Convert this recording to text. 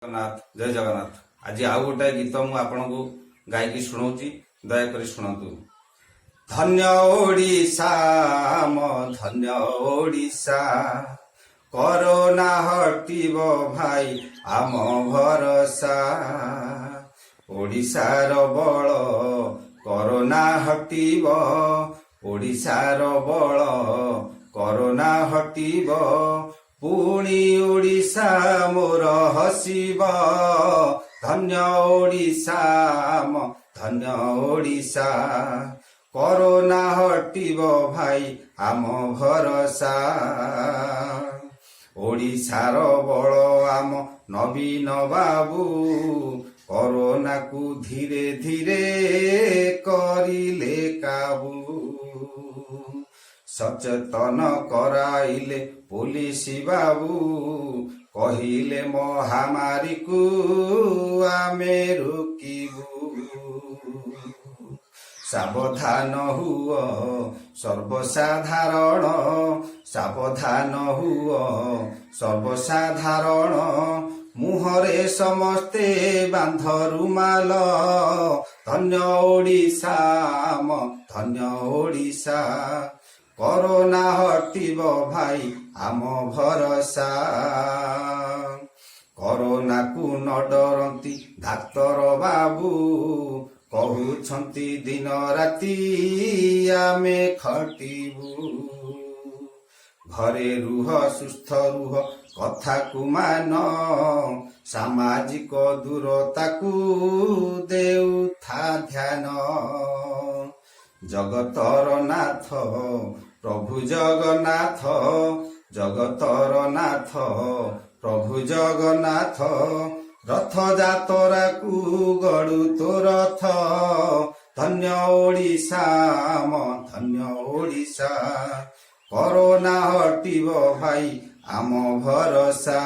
जगन्नाथ जय जगन्नाथ। आज आउ गोटे गीत मु आपण को गायकी शुणाऊँ, दयाकोरी शुणु। धन्य ओडिशा म धन्य ओडिशा, करोना हटिब भाई आम भरसा। ओडिशार बल करोना हटिब, ओडिशार बल करोना हटिब। पुणी ओडिशा मोर हसिब, धन्य ओडिशा म धन्य ओडिशा। करोना हटिब भाई आम भरसा। ओडिशार बल आम नवीन बाबू, करोना को धीरे धीरे करिले काबू। सचेतन कराइले पुलिस बाबू, कहिले महामारी को आमे रोकिबू। सावधान हुओ सर्वसाधारण, सावधान हुओ सर्वसाधारण। मुहरे समस्ते बांध रुमाल, धन्य ओडिशा म धन्य ओडिशा। करोना हटिब भाई आम भरसा। करोना को न डरती डाक्तर बाबू, कहउछंती दिन राति आमे खटिबू। घरे रुह सुस्थ रुह कथा को मान, सामाजिक दूरता को देउथा ध्यान। जगतर नाथ प्रभु जगन्नाथ, जगतर नाथ प्रभु जगन्नाथ। रथ जातरा को गड़ु तो रथ, धन्य ओडिशा म धन्य ओडिशा। करोना हटिब भाई आम भरसा।